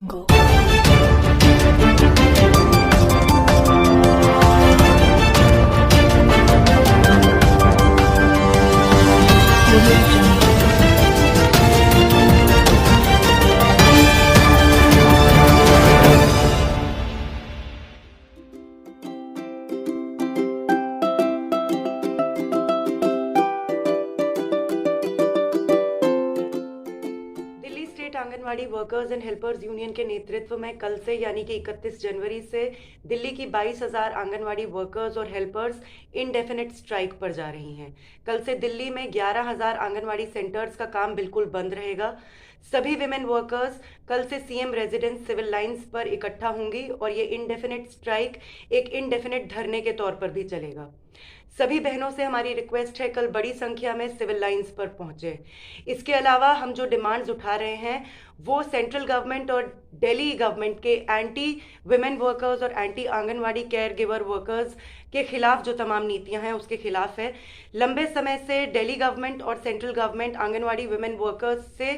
Go. Delhi state anganwadi workers and helpers union के नेतृत्व में कल से यानी कि 31 जनवरी से दिल्ली की 22,000 आंगनवाड़ी वर्कर्स और हेल्पर्स इनडेफिनेट स्ट्राइक पर जा रही हैं। कल से दिल्ली में 11,000 आंगनवाड़ी सेंटर्स का काम बिल्कुल बंद रहेगा। सभी विमेन वर्कर्स कल से सीएम रेजिडेंस सिविल लाइंस पर इकट्ठा होंगी और ये इनडेफिनेट स्ट्राइक एक इनडेफिनेट धरने के तौर पर भी चलेगा। सभी बहनों से हमारी रिक्वेस्ट है कल बड़ी संख्या में सिविल लाइंस पर पहुंचे। इसके अलावा हम जो डिमांड्स उठा रहे हैं वो सेंट्रल गवर्नमेंट और दिल्ली गवर्नमेंट के एंटी विमेन वर्कर्स और anti anganwadi care giver workers के खिलाफ जो तमाम नीतियां हैं उसके खिलाफ है। लंबे समय से दिल्ली गवर्नमेंट और central government anganwadi women workers से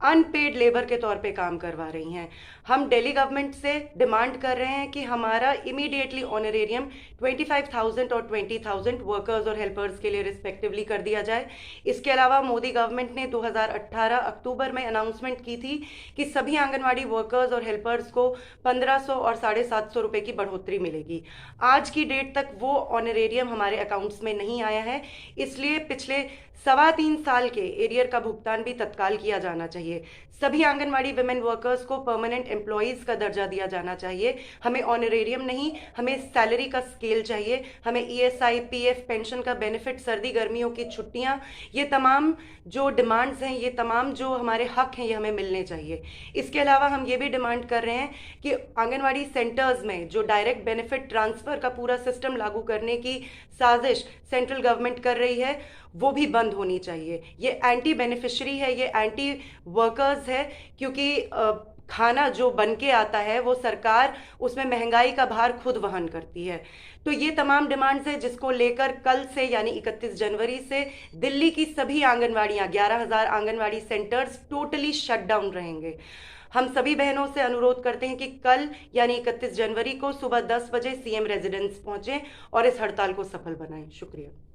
अनपेड लेबर के तौर पे काम करवा रही हैं। हम दिल्ली गवर्नमेंट से डिमांड कर रहे हैं कि हमारा इमीडिएटली ऑनरेरियम 25,000 और 20,000 वर्कर्स और हेल्पर्स के लिए रिस्पेक्टिवली कर दिया जाए। इसके अलावा मोदी गवर्नमेंट ने 2018 अक्टूबर में अनाउंसमेंट की थी कि सभी आंगनवाड़ी वर्कर्स और हेल्पर्स को 1,500 और 750 रुपए की बढ़ोतरी मिलेगी। आज की डेट तक वो ऑनरेरियम हमारे अकाउंट्स में नहीं आया है, इसलिए पिछले 3.25 साल के एरियर का भुगतान भी तत्काल किया जाना चाहिए। सभी आंगनवाड़ी विमेन वर्कर्स को परमानेंट एम्प्लॉयज़ का दर्जा दिया जाना चाहिए। हमें ऑनरेरियम नहीं, हमें सैलरी का स्केल चाहिए। हमें ईएसआई, पीएफ, पेंशन का बेनिफिट, सर्दी गर्मियों की छुट्टियां, ये तमाम जो डिमांड्स हैं, ये तमाम जो हमारे हक हैं, ये हमें मिलने चाहिए। इसके अलावा हम ये भी डिमांड कर रहे हैं कि आंगनवाड़ी सेंटर्स में जो डायरेक्ट बेनिफिट ट्रांसफ़र का पूरा सिस्टम लागू करने की साजिश सेंट्रल गवर्नमेंट कर रही है वो भी बंद होनी चाहिए। ये एंटी बेनिफिशरी है, ये एंटी वर्कर्स है, क्योंकि खाना जो बन के आता है वो सरकार उसमें महंगाई का भार खुद वहन करती है। तो ये तमाम डिमांड्स है जिसको लेकर कल से यानी 31 जनवरी से दिल्ली की सभी आंगनवाड़ियाँ 11,000 anganwadi centres totally shut down रहेंगे। हम सभी बहनों से अनुरोध करते हैं कि कल यानी 31 जनवरी को सुबह 10 बजे सीएम रेजिडेंस पहुंचें और इस हड़ताल को सफल बनाएं। शुक्रिया।